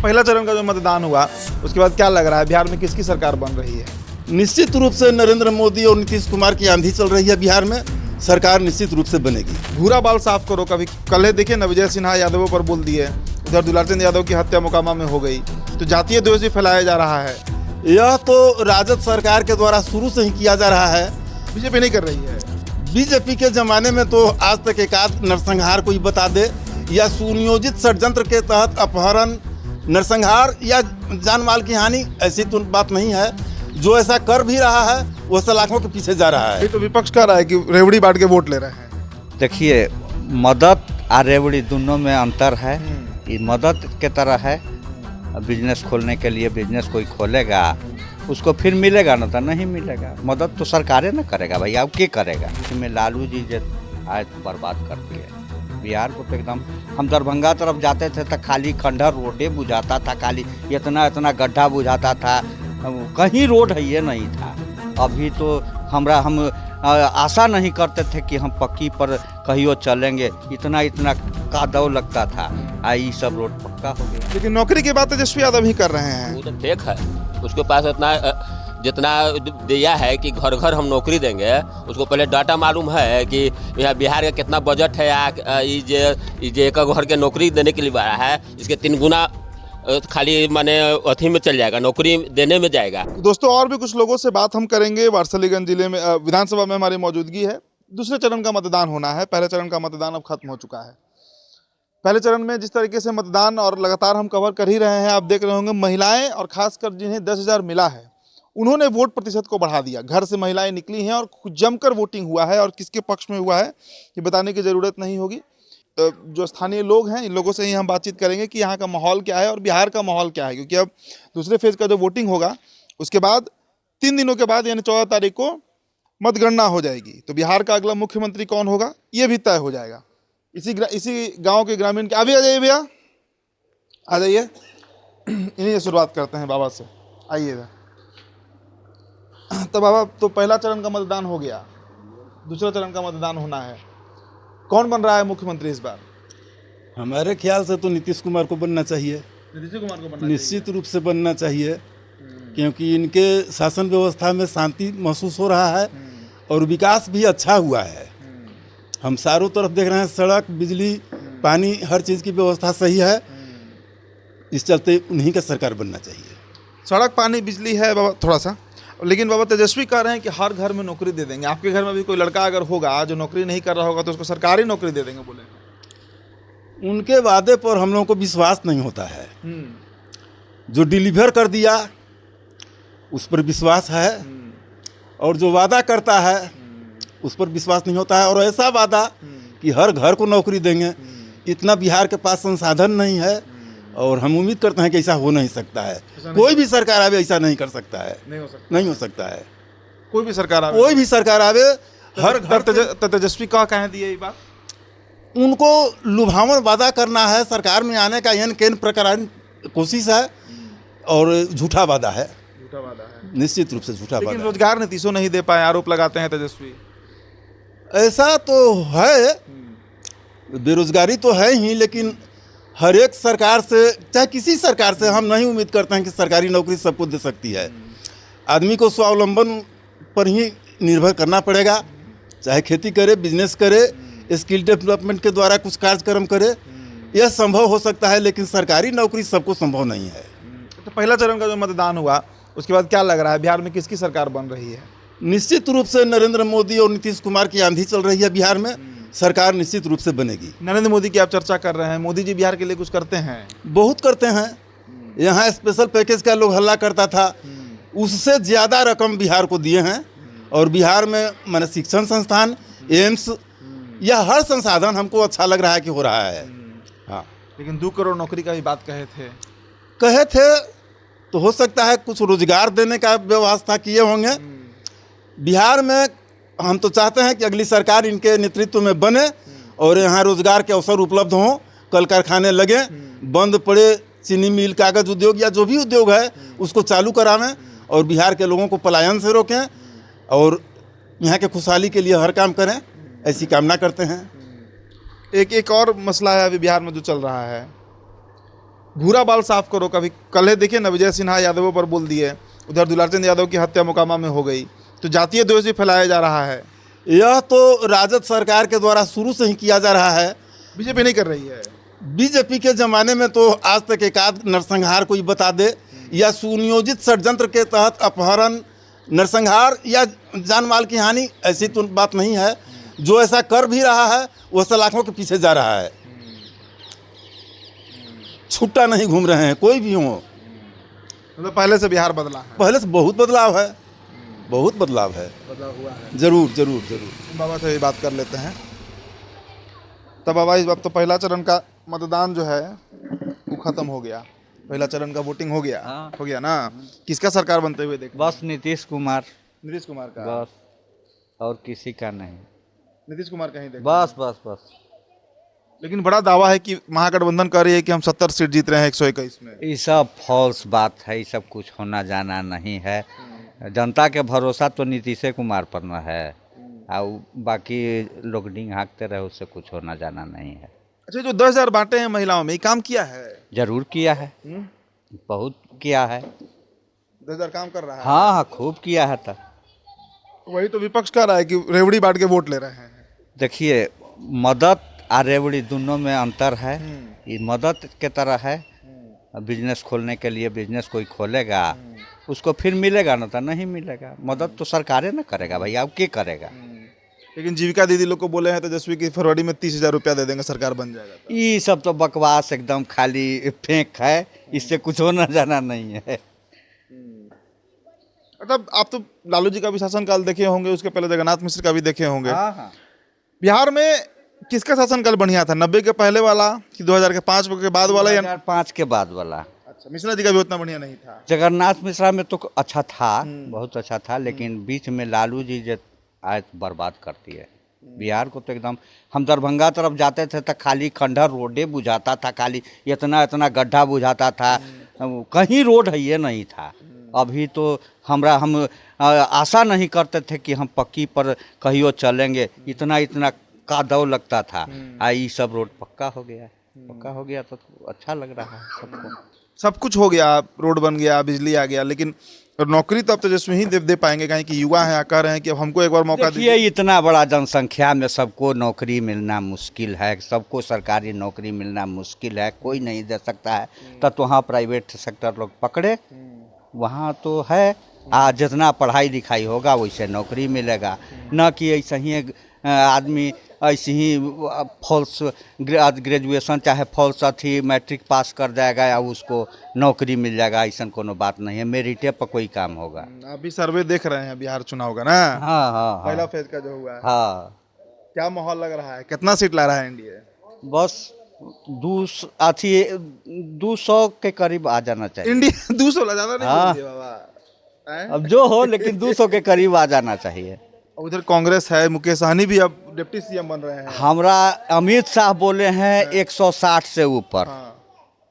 पहला चरण का जो मतदान हुआ उसके बाद क्या लग रहा है बिहार में किसकी सरकार बन रही है? निश्चित रूप से नरेंद्र मोदी और नीतीश कुमार की आंधी चल रही है बिहार में। सरकार निश्चित रूप से बनेगी। भूरा बाल साफ करो कभी कल देखिए ना, विजय सिन्हा यादवों पर बोल दिए, उधर दुलारचंद यादव की हत्या मोकामा में हो गई, तो जातीय द्वेष भी फैलाया जा रहा है। यह तो राजद सरकार के द्वारा शुरू से ही किया जा रहा है, बीजेपी नहीं कर रही है। बीजेपी के ज़माने में तो आज तक एकाध नरसंहार कोई बता दे या सुनियोजित षड्यंत्र के तहत अपहरण, नरसंहार या जान माल की हानि, ऐसी तो बात नहीं है। जो ऐसा कर भी रहा है वो सलाखों के पीछे जा रहा है। तो विपक्ष कह रहा है कि रेवड़ी बांट के वोट ले रहे हैं। देखिए, मदद और रेवड़ी दोनों में अंतर है। ये मदद के तरह है, बिजनेस खोलने के लिए बिजनेस कोई खोलेगा उसको फिर मिलेगा ना, तो नहीं मिलेगा। मदद तो सरकारें ना करेगा भाई, अब क्या करेगा। इसमें लालू जी जो आए तो बर्बाद कर दिए बिहार को। तो एकदम हम दरभंगा तरफ जाते थे तो खाली खंडहर रोडे बुझाता था, खाली इतना गड्ढा बुझाता था, कहीं रोड है ये नहीं था। अभी तो हम आशा नहीं करते थे कि हम पक्की पर कहीं चलेंगे, इतना कादव लगता था। ये सब रोड पक्का हो गया। लेकिन नौकरी की बात तेजस्वी यादव ही कर रहे हैं। वो तो फेक है, उसके पास इतना जितना दिया है कि घर घर हम नौकरी देंगे, उसको पहले डाटा मालूम है कि यहाँ बिहार का कितना बजट है। ये एक घर के नौकरी देने के लिए बड़ा है, इसके 3 गुना खाली माने अथी में चल जाएगा, नौकरी देने में जाएगा। दोस्तों और भी कुछ लोगों से बात हम करेंगे। वारसलीगंज जिले में विधानसभा में हमारी मौजूदगी है। दूसरे चरण का मतदान होना है, पहले चरण का मतदान अब खत्म हो चुका है। पहले चरण में जिस तरीके से मतदान और लगातार हम कवर कर ही रहे हैं, आप देख रहे होंगे महिलाएं और खासकर जिन्हें 10,000 मिला है उन्होंने वोट प्रतिशत को बढ़ा दिया। घर से महिलाएं निकली हैं और जमकर वोटिंग हुआ है, और किसके पक्ष में हुआ है ये बताने की ज़रूरत नहीं होगी। जो स्थानीय लोग हैं इन लोगों से ही हम बातचीत करेंगे कि यहाँ का माहौल क्या है और बिहार का माहौल क्या है, क्योंकि अब दूसरे फेज का जो वोटिंग होगा उसके बाद 3 दिनों के बाद यानी 14 तारीख को मतगणना हो जाएगी। तो बिहार का अगला मुख्यमंत्री कौन होगा ये भी तय हो जाएगा। इसी गांव के ग्रामीण के अभी आ जाइए भैया, आ जाइए। इन्हीं से शुरुआत करते हैं बाबा से, आइएगा। तो बाबा, तो पहला चरण का मतदान हो गया, दूसरा चरण का मतदान होना है। कौन बन रहा है मुख्यमंत्री इस बार? हमारे ख्याल से तो नीतीश कुमार को बनना चाहिए। नीतीश कुमार को बनना निश्चित रूप से बनना चाहिए, क्योंकि इनके शासन व्यवस्था में शांति महसूस हो रहा है और विकास भी अच्छा हुआ है। हम चारों तरफ देख रहे हैं, सड़क, बिजली, पानी, हर चीज़ की व्यवस्था सही है। इस चलते उन्हीं का सरकार बनना चाहिए। सड़क, पानी, बिजली है बाबा थोड़ा सा, लेकिन बाबा तेजस्वी कह रहे हैं कि हर घर में नौकरी दे देंगे। आपके घर में भी कोई लड़का अगर होगा जो नौकरी नहीं कर रहा होगा तो उसको सरकारी नौकरी दे देंगे बोले। उनके वादे पर हम लोगों को विश्वास नहीं होता है। जो डिलीवर कर दिया उस पर विश्वास है, और जो वादा करता है उस पर विश्वास नहीं होता है। और ऐसा वादा कि हर घर को नौकरी देंगे, इतना बिहार के पास संसाधन नहीं है, और हम उम्मीद करते हैं कि ऐसा हो नहीं सकता है। कोई भी सरकार आवे ऐसा नहीं कर सकता है, नहीं हो सकता है। कोई भी सरकार आवे हर घर। तेजस्वी का कह दिए ये बात, उनको लुभावन वादा करना है, सरकार में आने का यह केंद्र प्रकार कोशिश है, और झूठा वादा है, निश्चित रूप से झूठा वादा। लेकिन रोजगार नीतीशों नहीं दे पाए, आरोप लगाते हैं तेजस्वी। ऐसा तो है, बेरोजगारी तो है ही, लेकिन हर एक सरकार से, चाहे किसी सरकार से, हम नहीं उम्मीद करते हैं कि सरकारी नौकरी सबको दे सकती है। आदमी को स्वावलंबन पर ही निर्भर करना पड़ेगा, चाहे खेती करे, बिजनेस करे, स्किल डेवलपमेंट के द्वारा कुछ कार्यक्रम करे, यह संभव हो सकता है, लेकिन सरकारी नौकरी सबको संभव नहीं है। तो पहला चरण का जो मतदान हुआ उसके बाद क्या लग रहा है बिहार में किसकी सरकार बन रही है? निश्चित रूप से नरेंद्र मोदी और नीतीश कुमार की आंधी चल रही है बिहार में। सरकार निश्चित रूप से बनेगी। नरेंद्र मोदी की आप चर्चा कर रहे हैं, मोदी जी बिहार के लिए कुछ करते हैं? बहुत करते हैं। यहाँ स्पेशल पैकेज का लोग हल्ला करता था, उससे ज़्यादा रकम बिहार को दिए हैं। और बिहार में माने शिक्षण संस्थान, एम्स, यह हर संसाधन हमको अच्छा लग रहा है कि हो रहा है। हाँ, लेकिन 2 करोड़ नौकरी का भी बात कहे थे तो हो सकता है कुछ रोजगार देने का व्यवस्था किए होंगे। बिहार में हम तो चाहते हैं कि अगली सरकार इनके नेतृत्व में बने और यहाँ रोजगार के अवसर उपलब्ध हों, कल कारखाने लगे, बंद पड़े चीनी मिल, कागज़ उद्योग या जो भी उद्योग है उसको चालू करावें और बिहार के लोगों को पलायन से रोकें और यहाँ के खुशहाली के लिए हर काम करें, ऐसी कामना करते हैं। एक और मसला है अभी बिहार में जो चल रहा है, भूरा बाल साफ करो। कभी कल देखिए ना, विजय सिन्हा यादवों पर बोल दिए, उधर दुलारचंद यादव की हत्या मोकामा में हो गई, तो जातीय द्वेष भी फैलाया जा रहा है। यह तो राजद सरकार के द्वारा शुरू से ही किया जा रहा है। बीजेपी नहीं कर रही है। बीजेपी के ज़माने में तो आज तक एकाध नरसंहार कोई बता दे, या सुनियोजित षड्यंत्र के तहत अपहरण, नरसंहार या जान माल की हानि, ऐसी तो बात नहीं है। जो ऐसा कर भी रहा है वह सलाखों के पीछे जा रहा है, छुट्टा नहीं घूम रहे हैं कोई भी हो। मतलब पहले से बिहार बदला है। पहले से बहुत बदलाव है, बहुत बदलाव है, बदला हुआ है। जरूर जरूर जरूर। बाबा से भी बात कर लेते हैं। तब बाबा इस बार तो पहला चरण का मतदान जो है वो खत्म हो गया, पहला चरण का वोटिंग हो गया। हाँ। हो गया ना। किसका सरकार बनते हुए देख? बस नीतीश कुमार, नीतीश कुमार का। बस, और किसी का नहीं। नीतीश कुमार का ही देख। बस बस बस। लेकिन बड़ा दावा है कि महागठबंधन कर रही है कि हम 70 सीट जीत रहे हैं 121 में। ये सब फॉल्स बात है, ये सब कुछ होना जाना नहीं है। जनता के भरोसा तो नीतीश कुमार पर न है, और बाकी लोग डिंग हाँकते रहे, उससे कुछ होना जाना नहीं है। अच्छा, जो 10,000 बांटे हैं महिलाओं में, ये काम किया है? जरूर किया है, बहुत किया है। 10,000 काम कर रहा है। हाँ हाँ, खूब किया है। तब वही तो विपक्ष कह रहा है कि रेवड़ी बांट के वोट ले रहे हैं। देखिए, मदद और रेवड़ी दोनों में अंतर है। ये मदद के तरह है, बिजनेस खोलने के लिए बिजनेस कोई खोलेगा, उसको फिर मिलेगा ना, तो नहीं मिलेगा। मदद तो सरकारें ना करेगा भाई, अब क्या करेगा। लेकिन जीविका दीदी लोग को बोले हैं तेजस्वी की फरवरी में 30,000 रुपया दे देंगे, सरकार बन जाएगा तो। ये सब तो बकवास, एकदम खाली फेंक है, इससे कुछ होना जाना नहीं है। मतलब आप तो लालू जी का भी शासनकाल देखे होंगे, उसके पहले जगन्नाथ मिश्र का भी देखे होंगे। हाँ हाँ। बिहार में किसका शासनकाल बढ़िया था, 90 के पहले वाला कि 2005 के बाद वाला? या 2005 के बाद वाला। अच्छा, मिश्रा जी का भी उतना बढ़िया नहीं था। जगन्नाथ मिश्रा में तो अच्छा था, बहुत अच्छा था, लेकिन बीच में लालू जी जो आए तो बर्बाद कर दिए बिहार को। तो एकदम, हम दरभंगा तरफ जाते थे तो खाली खंडहर रोडे बुझाता था, खाली इतना इतना गड्ढा बुझाता था, कहीं रोड है ये नहीं था। अभी तो हम आशा नहीं करते थे कि हम पक्की पर कहियो चलेंगे, इतना इतना कादव लगता था। ये सब रोड पक्का हो गया है, पक्का हो गया तो अच्छा लग रहा है सबको। सब कुछ हो गया, रोड बन गया, बिजली आ गया, लेकिन नौकरी तो अब तेजस्वी ही दे पाएंगे, कहीं कि युवा हैं, कह रहे हैं कि अब हमको एक बार मौका देखिए, दीजिए। इतना बड़ा जनसंख्या में सबको नौकरी मिलना मुश्किल है, सबको सरकारी नौकरी मिलना मुश्किल है, कोई नहीं दे सकता है। तब तो वहाँ प्राइवेट सेक्टर लोग पकड़े, वहाँ तो है। जितना पढ़ाई लिखाई होगा वैसे नौकरी मिलेगा, न कि ऐसे ही आदमी ऐसे ही फॉल्स ग्रेजुएशन चाहे फॉल्स अथी मैट्रिक पास कर जाएगा या उसको नौकरी मिल जाएगा, ऐसा कोनो बात नहीं है। मेरिटे पर कोई काम होगा। अभी सर्वे देख रहे हैं, बिहार चुनाव का ना। हाँ हाँ पहला फेज का जो हुआ है, हाँ। क्या माहौल लग रहा है? कितना सीट ला रहा है एनडीए? बस 200 के करीब आ जाना चाहिए। इंडिया 200 ला, ज्यादा नहीं हाँ। बोल दिया बाबा। हैं? अब जो हो, लेकिन 200 के करीब आ जाना चाहिए। उधर कांग्रेस है, मुकेश सहनी भी अब डिप्टी सीएम बन रहे हैं। हमरा अमित शाह बोले हैं 160 से ऊपर, हाँ,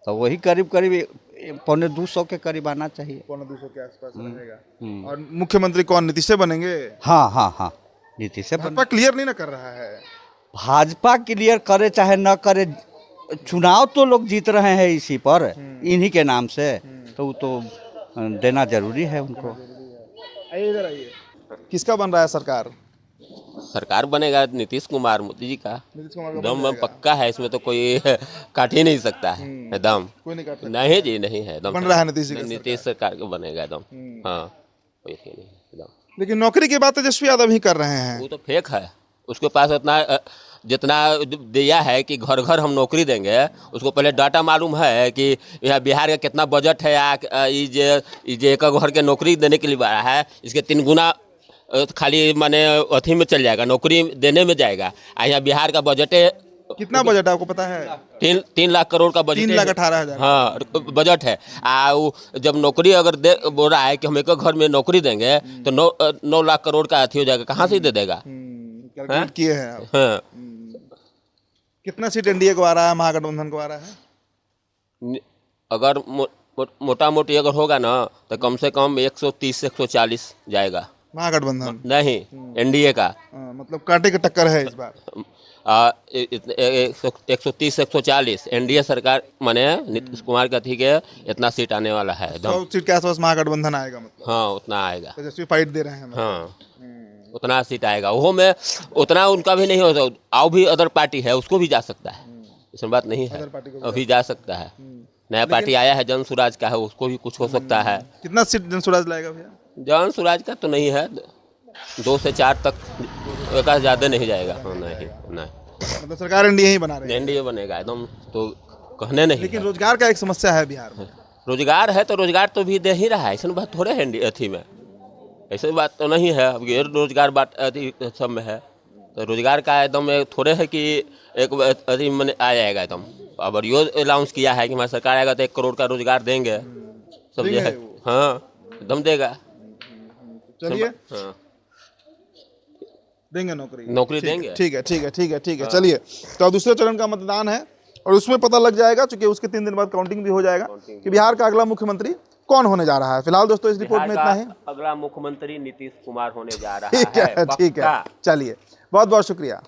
तो वही करीब करीब 250 के करीब आना चाहिए। 250 के आसपास रहेगा। और मुख्यमंत्री कौन, नीतीश से बनेंगे? हाँ हाँ हाँ, नीतीश से भाजपा क्लियर नहीं ना कर रहा है। भाजपा क्लियर करे चाहे न करे, चुनाव तो लोग जीत रहे हैं इसी पर, इन्हीं के नाम से, तो वो तो देना जरूरी है उनको। आइए इधर आइए। किसका बन रहा है सरकार? सरकार बनेगा नीतीश कुमार मोदी जी का, नीतीश कुमार का बन एकदम जाएगा। पक्का है, इसमें तो कोई काट ही नहीं सकता है एकदम। कोई नहीं काट सकता। नहीं जी, नहीं है एकदम। बन रहा है नीतीश जी का नीतीश सरकार का बनेगा एकदम। हाँ, कोई नहीं एकदम। लेकिन नौकरी की बात तेजस्वी यादव ही कर रहे हैं। वो तो फेक है, उसके पास इतना जितना दिया है कि घर घर हम नौकरी देंगे, उसको पहले डाटा मालूम है कि यहाँ बिहार का कितना बजट है, या ये एक घर के नौकरी देने के लिए बड़ा है, इसके 3 गुना खाली माने अथी में चल जाएगा, नौकरी देने में जाएगा। यहाँ बिहार का बजट है, कितना बजट है आपको पता है? 3 लाख करोड़ का बजट 3,18,000। हाँ, बजट है। वो जब नौकरी अगर बोल रहा है कि हम एक घर में नौकरी देंगे तो 9 लाख करोड़ का अथी हो जाएगा, कहाँ से दे देगा? कैलकुलेट किए हैं आप। हाँ, कितना सीट एनडीए को आ रहा है, महागठबंधन को आ रहा है? अगर मोटा मोटी अगर होगा ना तो कम से कम 130 से 140 जाएगा। महागठबंधन नहीं, एनडीए का। मतलब कांटे की टक्कर है इस बार। 130 से 140 एनडीए सरकार माने नीतीश कुमार का थी के इतना सीट आने वाला है एकदम। 100 सीट के आसपास महागठबंधन आएगा, मतलब हाँ उतना आएगा। तेजस्वी फाइट दे रहे हैं मतलब। हाँ उतना सीट आएगा। वो में उतना उनका भी नहीं हो, आओ भी अदर पार्टी है उसको भी जा सकता है, इसमें बात नहीं है, अदर पार्टी को भी अभी जा सकता है। नया पार्टी आया है जन स्वराज का है, उसको भी कुछ हो सकता है। कितना सीट जन स्वराज लाएगा भैया? जन स्वराज का तो नहीं है, 2 से 4 तक, एक ज़्यादा नहीं जाएगा। हाँ, नहीं नहीं मतलब सरकार एनडीए ही बना रही है। एनडीए बनेगा एकदम, तो कहने नहीं लेकिन है। रोजगार का एक समस्या है बिहार में। रोजगार है तो रोजगार तो भी दे ही रहा है, ऐसा बात थोड़े है अथी में, ऐसे बात तो नहीं है। अब ये रोजगार बात अथी सब में है, तो रोजगार का एकदम थोड़े है कि एक अथी में आ जाएगा एकदम। अब यो अनाउंस किया है कि हमारी सरकार आएगा तो 1 करोड़ का रोजगार देंगे, सब ये है। हाँ एकदम देगा, चलिए हाँ देंगे नौकरी, नौकरी देंगे। ठीक है ठीक है ठीक है ठीक है। चलिए, तो अब दूसरे चरण का मतदान है और उसमें पता लग जाएगा, चूंकि उसके 3 दिन बाद काउंटिंग भी हो जाएगा कि बिहार का अगला मुख्यमंत्री कौन होने जा रहा है। फिलहाल दोस्तों इस रिपोर्ट में इतना ही। अगला मुख्यमंत्री नीतीश कुमार होने जा रहा ठीक है ठीक है, चलिए बहुत बहुत शुक्रिया।